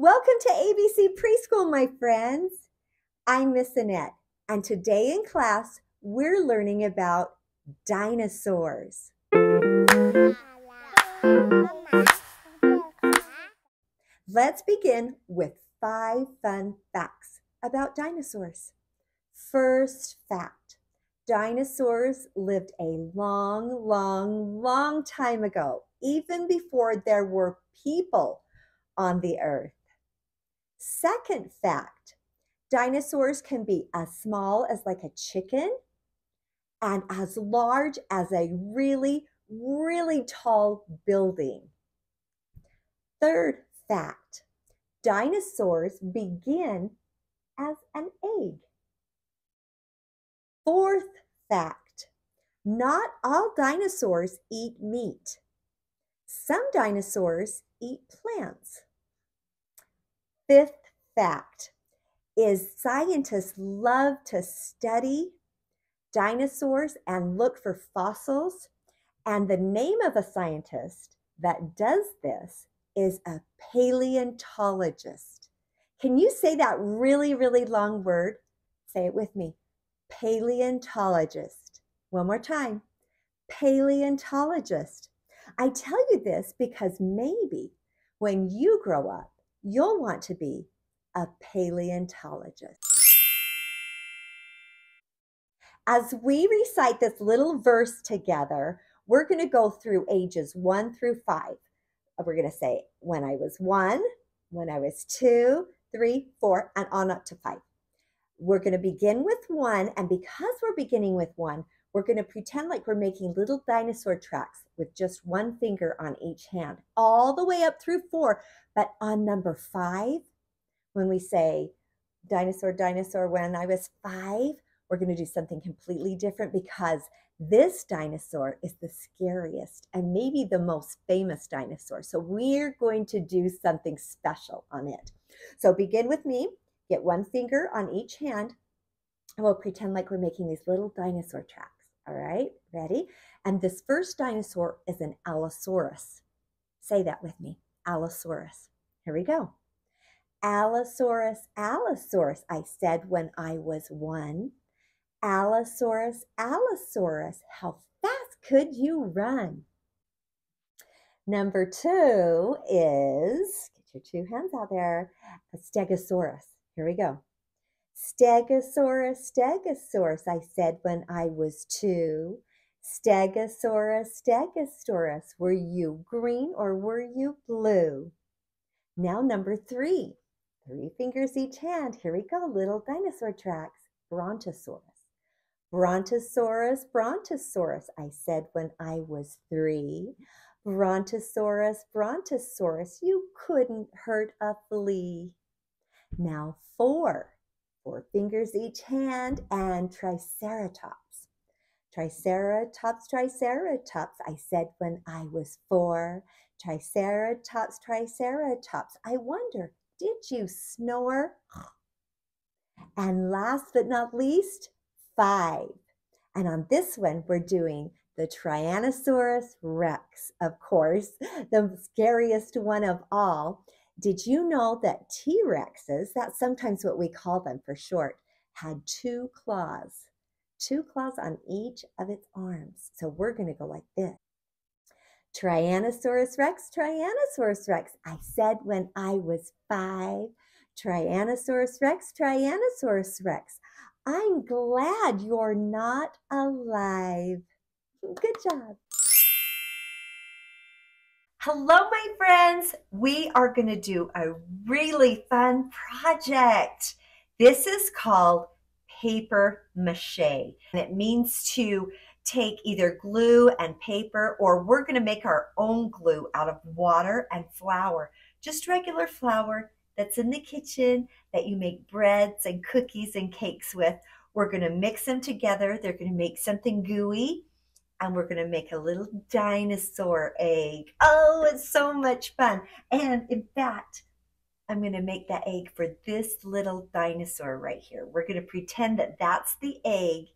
Welcome to ABC Preschool, my friends. I'm Miss Annette, and today in class, we're learning about dinosaurs. Let's begin with 5 fun facts about dinosaurs. First fact, dinosaurs lived a long time ago, even before there were people on the earth. Second fact, dinosaurs can be as small as like a chicken and as large as a really tall building. Third fact, dinosaurs begin as an egg. Fourth fact, not all dinosaurs eat meat. Some dinosaurs eat plants. Fifth fact is scientists love to study dinosaurs and look for fossils. And the name of a scientist that does this is a paleontologist. Can you say that really long word? Say it with me. Paleontologist. One more time. Paleontologist. I tell you this because maybe when you grow up, you'll want to be a paleontologist. As we recite this little verse together, we're going to go through ages 1 through 5. We're going to say when I was 1, when I was 2, 3, 4, and on up to 5. We're going to begin with 1, and because we're beginning with 1, we're going to pretend like we're making little dinosaur tracks with just 1 finger on each hand, all the way up through 4. But on number 5, when we say dinosaur, when I was 5, we're going to do something completely different because this dinosaur is the scariest and maybe the most famous dinosaur. So we're going to do something special on it. So begin with me, get 1 finger on each hand, and we'll pretend like we're making these little dinosaur tracks. All right, ready? And this first dinosaur is an Allosaurus. Say that with me, Allosaurus. Here we go. Allosaurus, Allosaurus, I said when I was 1. Allosaurus, Allosaurus, how fast could you run? Number 2 is, get your 2 hands out there, a Stegosaurus. Here we go. Stegosaurus, Stegosaurus, I said when I was 2. Stegosaurus, Stegosaurus, were you green or were you blue? Now number 3, 3 fingers each hand. Here we go, little dinosaur tracks. Brontosaurus. Brontosaurus, Brontosaurus, I said when I was 3. Brontosaurus, Brontosaurus, you couldn't hurt a flea. Now 4 fingers each hand, and Triceratops. Triceratops, Triceratops, I said when I was 4. Triceratops, Triceratops, I wonder, did you snore? And last but not least, 5. And on this one, we're doing the Tyrannosaurus Rex, of course, the scariest one of all. Did you know that T-Rexes, that's sometimes what we call them for short, had 2 claws? 2 claws on each of its arms. So we're going to go like this. Tyrannosaurus Rex, Tyrannosaurus Rex, I said when I was 5. Tyrannosaurus Rex, Tyrannosaurus Rex, I'm glad you're not alive. Good job. Hello, my friends. We are going to do a really fun project. This is called paper mâché, and it means to take either glue and paper, or we're going to make our own glue out of water and flour, just regular flour that's in the kitchen that you make breads and cookies and cakes with. We're going to mix them together. They're going to make something gooey. And we're going to make a little dinosaur egg. Oh, it's so much fun. And in fact, I'm going to make that egg for this little dinosaur right here. We're going to pretend that that's the egg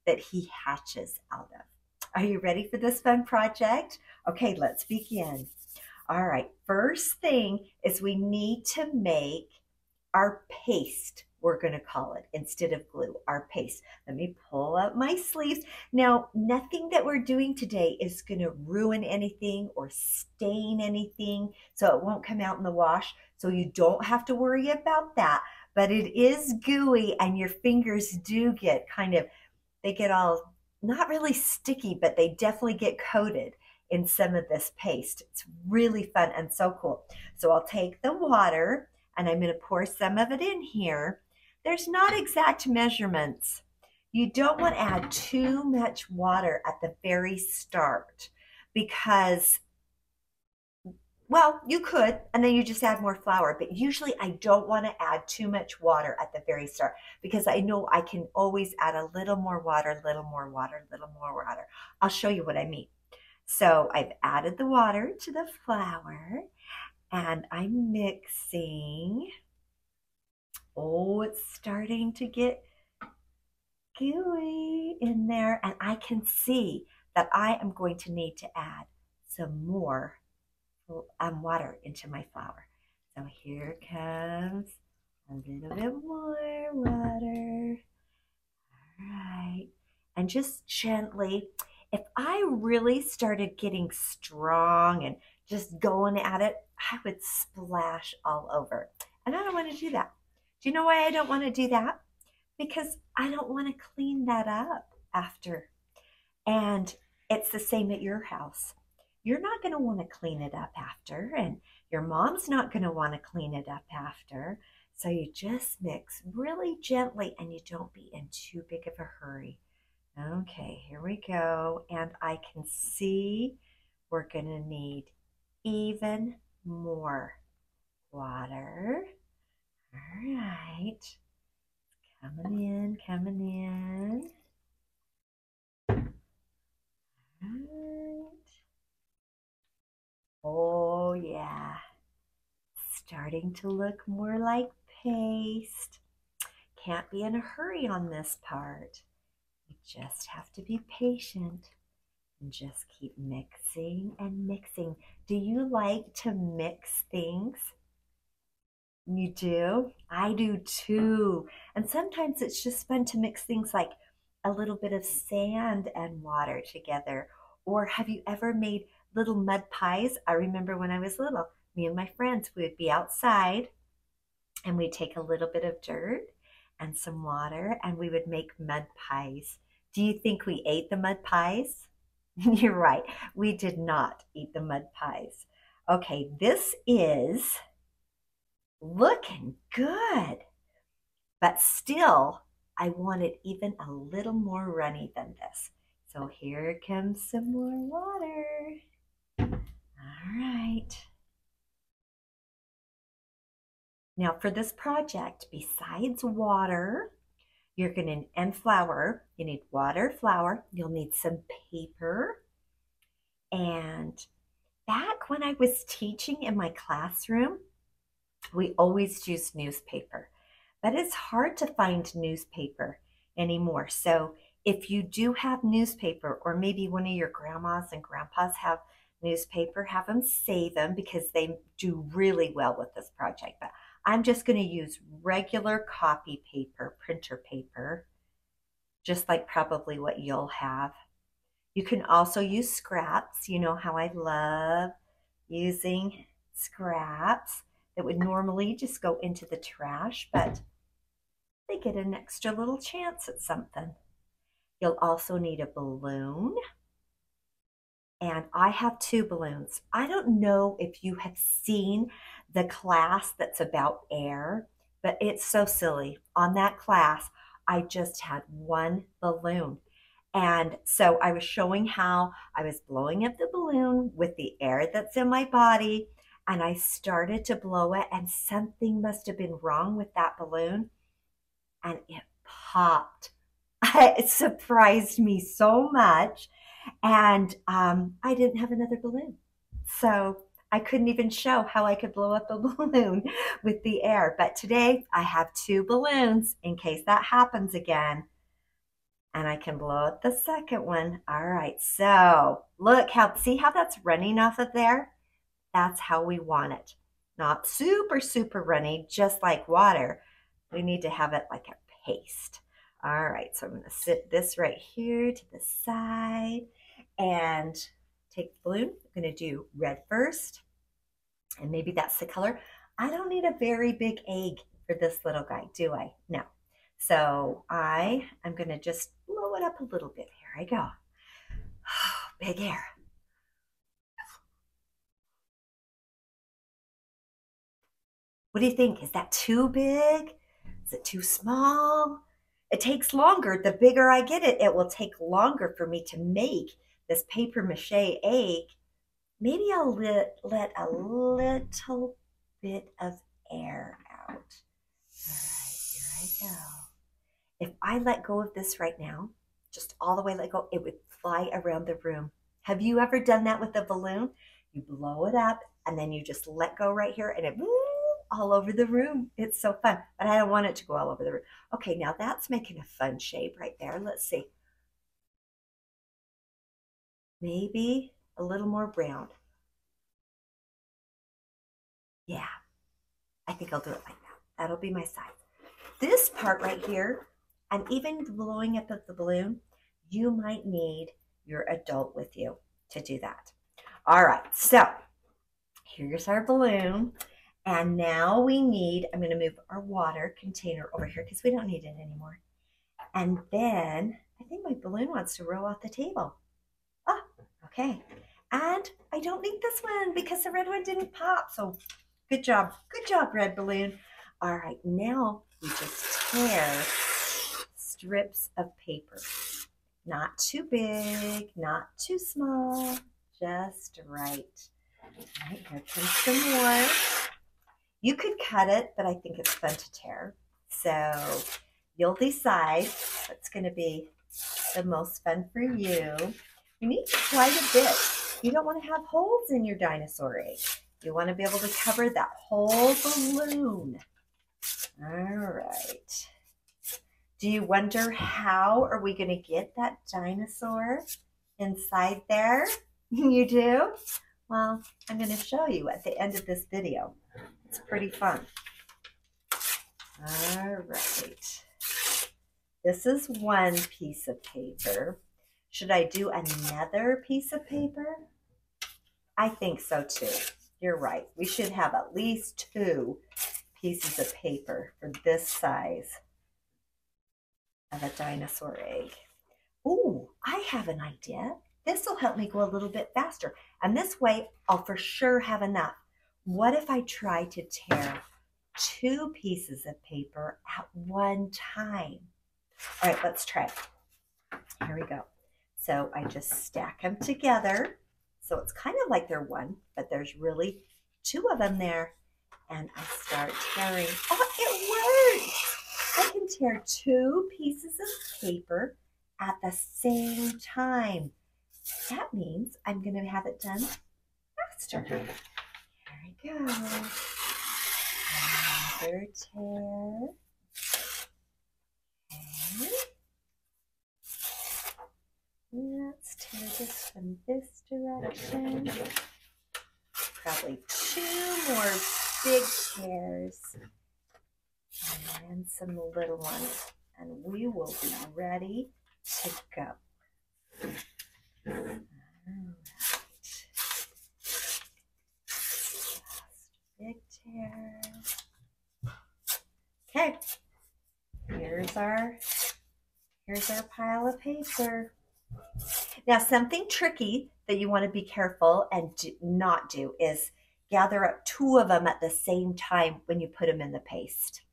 that he hatches out of. Are you ready for this fun project? Okay, let's begin. All right, first thing is we need to make our paste, we're going to call it, instead of glue, our paste. Let me pull up my sleeves. Now, nothing that we're doing today is going to ruin anything or stain anything, so it won't come out in the wash. So you don't have to worry about that. But it is gooey, and your fingers do get kind of, they get all, not really sticky, but they definitely get coated in some of this paste. It's really fun and so cool. So I'll take the water and I'm going to pour some of it in here. There's not exact measurements. You don't want to add too much water at the very start because, well, you could, and then you just add more flour. But usually I don't want to add too much water at the very start because I know I can always add a little more water, a little more water, a little more water. I'll show you what I mean. So I've added the water to the flour and I'm mixing. Oh, it's starting to get gooey in there, and I can see that I am going to need to add some more water into my flour. So here comes a little bit more water. All right, and just gently, if I really started getting strong and just going at it, I would splash all over. And I don't want to do that. Do you know why I don't want to do that? Because I don't want to clean that up after. And it's the same at your house. You're not going to want to clean it up after, and your mom's not going to want to clean it up after. So you just mix really gently, and you don't be in too big of a hurry. Okay, here we go. And I can see we're going to need even more water. All right. Coming in, coming in. All right. Oh, yeah. Starting to look more like paste. Can't be in a hurry on this part. You just have to be patient and just keep mixing and mixing. Do you like to mix things? You do? I do too. And sometimes it's just fun to mix things like a little bit of sand and water together. Or have you ever made little mud pies? I remember when I was little, me and my friends would be outside and we'd take a little bit of dirt and some water and we would make mud pies. Do you think we ate the mud pies? You're right. We did not eat the mud pies. Okay, this is looking good, but still I want it even a little more runny than this. So here comes some more water. All right. Now for this project, besides water, you're going to, and flour, you need water, flour, you'll need some paper. And back when I was teaching in my classroom, we always used newspaper, but it's hard to find newspaper anymore. So if you do have newspaper, or maybe one of your grandmas and grandpas have newspaper, have them save them because they do really well with this project. But I'm just going to use regular copy paper, printer paper, just like probably what you'll have. You can also use scraps. You know how I love using scraps that would normally just go into the trash, but they get an extra little chance at something. You'll also need a balloon. And I have 2 balloons. I don't know if you have seen the class that's about air, but it's so silly. On that class, I just had 1 balloon. And so I was showing how I was blowing up the balloon with the air that's in my body, and I started to blow it, and something must have been wrong with that balloon, and it popped. It surprised me so much, and I didn't have another balloon. So I couldn't even show how I could blow up a balloon with the air. But today I have 2 balloons in case that happens again. And I can blow up the second one. All right, so look how, see how that's running off of there? That's how we want it. Not super, super runny, just like water. We need to have it like a paste. All right, so I'm going to sit this right here to the side and take the balloon. I'm going to do red first, and maybe that's the color. I don't need a very big egg for this little guy, do I? No. So I am going to just blow it up a little bit. Here I go. Big air. What do you think? Is that too big? Is it too small? It takes longer. The bigger I get it, it will take longer for me to make this paper mache egg. Maybe I'll let a little bit of air out. All right, here I go. If I let go of this right now, just all the way let go, it would fly around the room. Have you ever done that with a balloon? You blow it up and then you just let go right here and it all over the room. It's so fun, but I don't want it to go all over the room. Okay, now that's making a fun shape right there. Let's see. Maybe a little more brown. Yeah, I think I'll do it like that. That'll be my size. This part right here, and even blowing up of the balloon, you might need your adult with you to do that. All right, so here's our balloon. And now we need, I'm going to move our water container over here because we don't need it anymore. And then I think my balloon wants to roll off the table. Ah, okay. And I don't need this one because the red one didn't pop. So good job, red balloon. All right, now we just tear strips of paper. Not too big, not too small, just right. All right, here comes some more. You could cut it, but I think it's fun to tear. So you'll decide what's going to be the most fun for you. You need quite a bit. You don't want to have holes in your dinosaur egg. You want to be able to cover that whole balloon. All right. Do you wonder how are we going to get that dinosaur inside there? You do? Well, I'm going to show you at the end of this video. It's pretty fun. All right. This is one piece of paper. Should I do another piece of paper? I think so too. You're right. We should have at least 2 pieces of paper for this size of a dinosaur egg. Ooh, I have an idea. This will help me go a little bit faster. And this way, I'll for sure have enough. What if I try to tear 2 pieces of paper at one time? All right, let's try. Here we go. So I just stack them together. So it's kind of like they're one, but there's really 2 of them there. And I start tearing. Oh, it worked! I can tear 2 pieces of paper at the same time. That means I'm going to have it done faster. There we go. Another tear. Okay. Let's tear this from this direction. Probably 2 more big tears. And then some little ones. And we will be ready to go. All right. Just big tear. Okay. Here's our pile of paper. Now, something tricky that you want to be careful and not do is gather up 2 of them at the same time when you put them in the paste.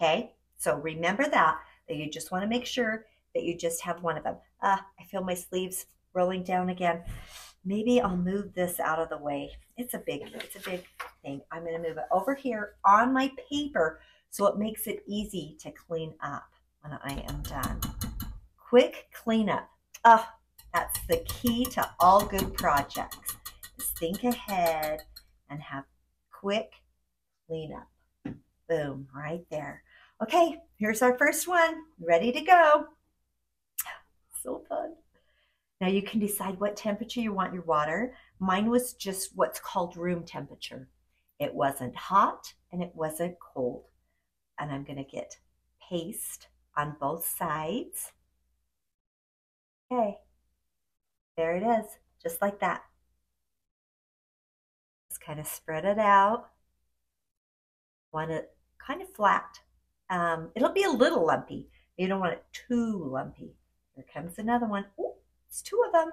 Okay, so remember that you just want to make sure that you just have 1 of them. I feel my sleeves rolling down again. Maybe I'll move this out of the way. It's a big thing. I'm going to move it over here on my paper so it makes it easy to clean up when I am done. Quick cleanup. That's the key to all good projects. Just think ahead and have quick cleanup. Boom, right there. Okay, here's our first one. Ready to go. So fun. Now you can decide what temperature you want your water. Mine was just what's called room temperature. It wasn't hot and it wasn't cold. And I'm going to get paste on both sides. Okay, there it is, just like that. Just kind of spread it out. Want it kind of flat. It'll be a little lumpy. You don't want it too lumpy. Here comes another one. Ooh, it's two of them.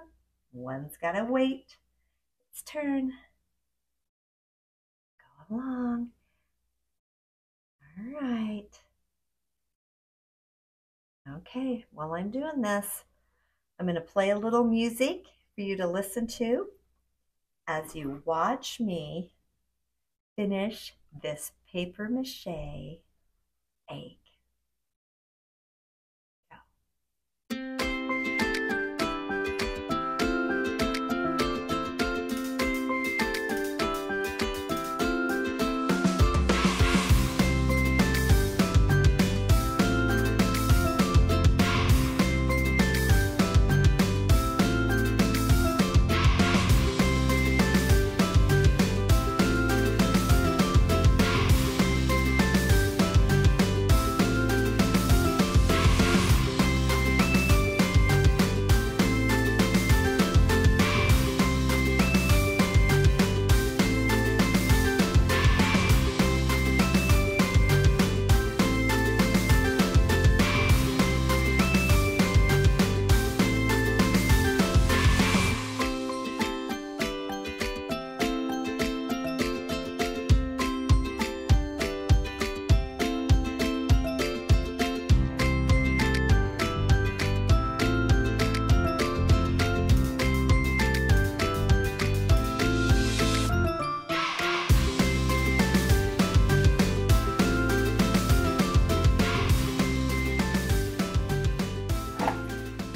One's got to wait. Its turn. Go along. All right. Okay, while I'm doing this, I'm going to play a little music for you to listen to as you watch me finish this paper mache egg.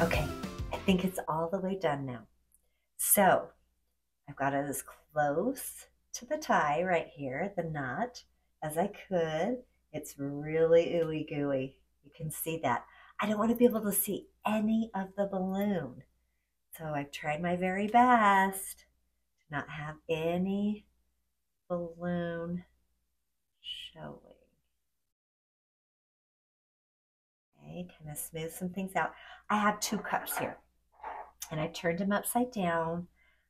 Okay, I think it's all the way done now. So I've got it as close to the tie right here, the knot, as I could. It's really ooey gooey. You can see that. I don't want to be able to see any of the balloon. So I've tried my very best to not have any balloon showing. Okay, kind of smooth some things out. I have 2 cups here and I turned them upside down.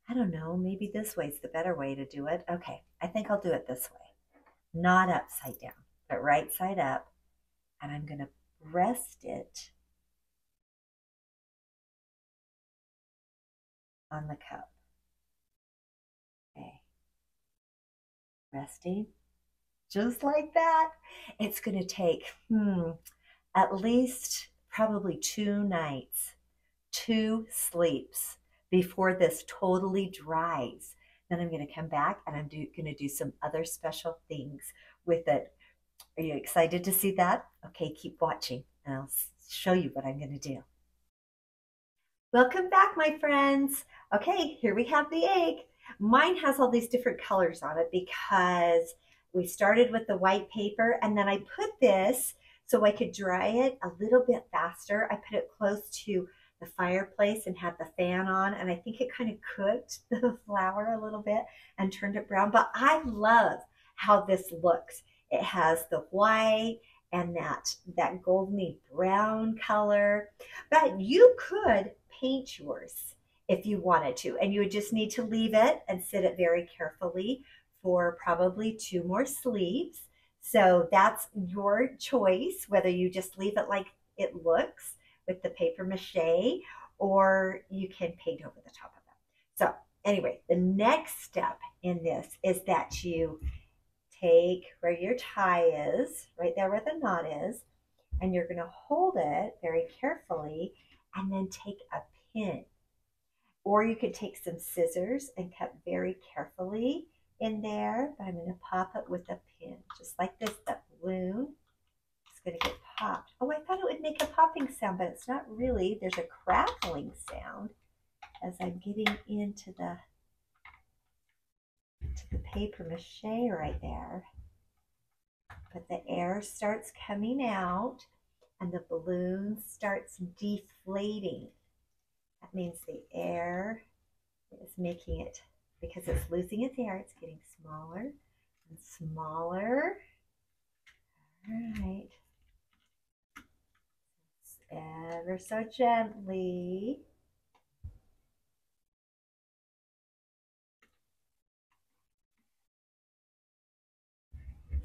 I don't know, maybe this way's the better way to do it. Okay, I think I'll do it this way. Not upside down, but right side up. And I'm going to rest it on the cup. Okay, resting just like that. It's going to take at least probably 2 nights, 2 sleeps before this totally dries. Then I'm going to come back and I'm going to do some other special things with it. Are you excited to see that? Okay, keep watching and I'll show you what I'm going to do. Welcome back, my friends. Okay, here we have the egg. Mine has all these different colors on it because we started with the white paper and then I put this so I could dry it a little bit faster. I put it close to the fireplace and had the fan on, and I think it kind of cooked the flour a little bit and turned it brown. But I love how this looks. It has the white and that goldeny brown color. But you could paint yours if you wanted to, and you would just need to leave it and sit it very carefully for probably 2 more sleeps. So that's your choice, whether you just leave it like it looks with the paper mache, or you can paint over the top of it. So anyway, the next step in this is that you take where your tie is, right there where the knot is, and you're going to hold it very carefully and then take a pin. Or you could take some scissors and cut very carefully in there, but I'm going to pop it with a pin, just like this. That balloon is going to get popped. Oh, I thought it would make a popping sound, but it's not really. There's a crackling sound as I'm getting into the paper mache right there. But the air starts coming out and the balloon starts deflating. That means the air is making it because it's losing its air. It's getting smaller and smaller. All right. Ever so gently.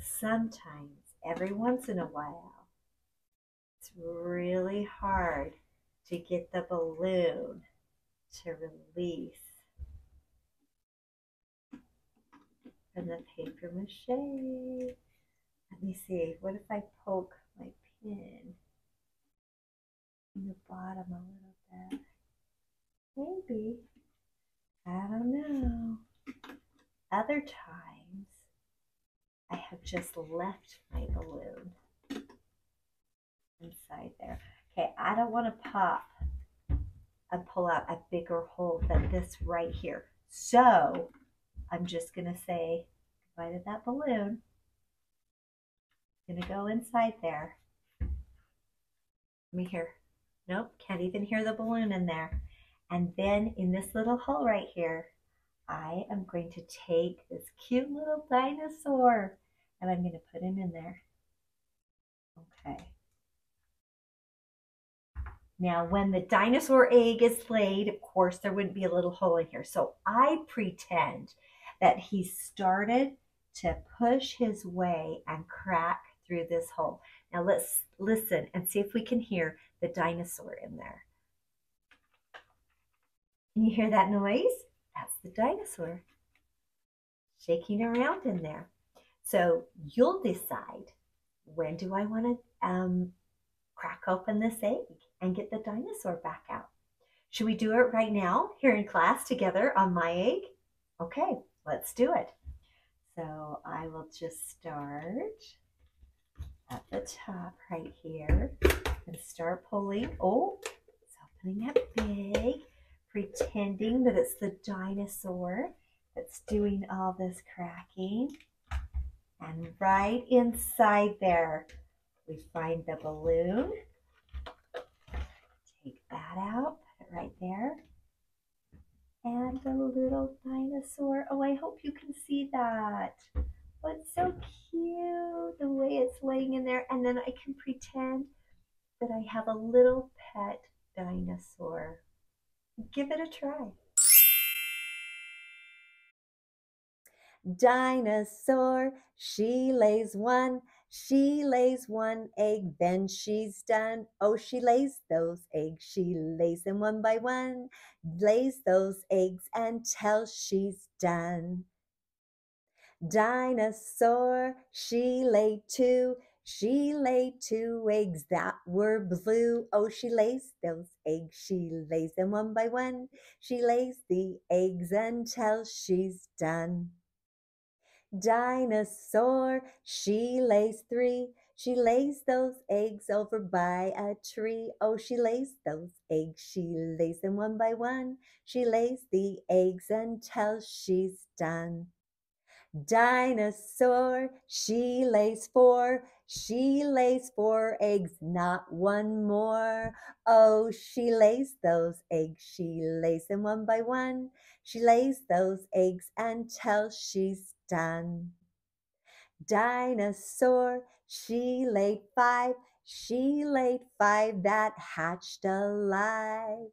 Sometimes, every once in a while, it's really hard to get the balloon to release from the paper mâché. Let me see, what if I poke my pin in the bottom a little bit? Maybe. I don't know. Other times, I have just left my balloon inside there. Okay, I don't want to pop and pull out a bigger hole than this right here. So I'm just going to say goodbye to that balloon. Going to go inside there. Let me hear. Nope, can't even hear the balloon in there. And then in this little hole right here, I am going to take this cute little dinosaur and I'm going to put him in there. Okay. Now, when the dinosaur egg is laid, of course, there wouldn't be a little hole in here. So I pretend that he started to push his way and crack through this hole. Now let's listen and see if we can hear the dinosaur in there. Can you hear that noise? That's the dinosaur shaking around in there. So you'll decide, when do I want to crack open this egg and get the dinosaur back out? Should we do it right now here in class together on my egg? Okay, let's do it. So I will just start at the top right here and start pulling. Oh, it's opening up big, pretending that it's the dinosaur that's doing all this cracking. And right inside there, we find the balloon. Take that out, put it right there. And the little dinosaur. Oh, I hope you can see that. Oh, it's so cute, the way it's laying in there. And then I can pretend that I have a little pet dinosaur. Give it a try. Dinosaur, she lays one egg, then she's done. Oh, she lays those eggs, she lays them one by one, lays those eggs until she's done. Dinosaur, she laid two eggs that were blue. Oh, she lays those eggs, she lays them one by one, she lays the eggs until she's done. Dinosaur, she lays those eggs over by a tree. Oh, she lays those eggs, she lays them one by one, she lays the eggs until she's done. Dinosaur, she lays four eggs, not one more. Oh, she lays those eggs, she lays them one by one, she lays those eggs until she's done. Dinosaur, she laid five that hatched alive.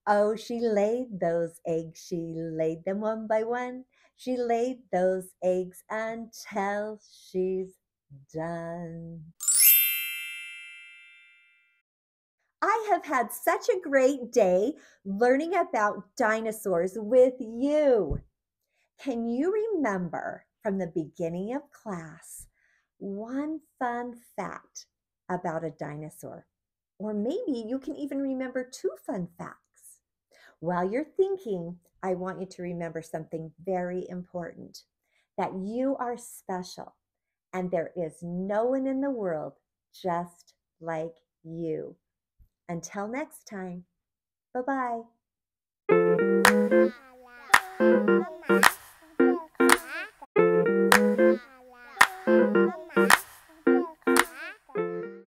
Oh, she laid those eggs, she laid them one by one, she laid those eggs until she's done. I have had such a great day learning about dinosaurs with you. Can you remember from the beginning of class one fun fact about a dinosaur? Or maybe you can even remember two fun facts. While you're thinking, I want you to remember something very important, that you are special and there is no one in the world just like you. Until next time, bye-bye.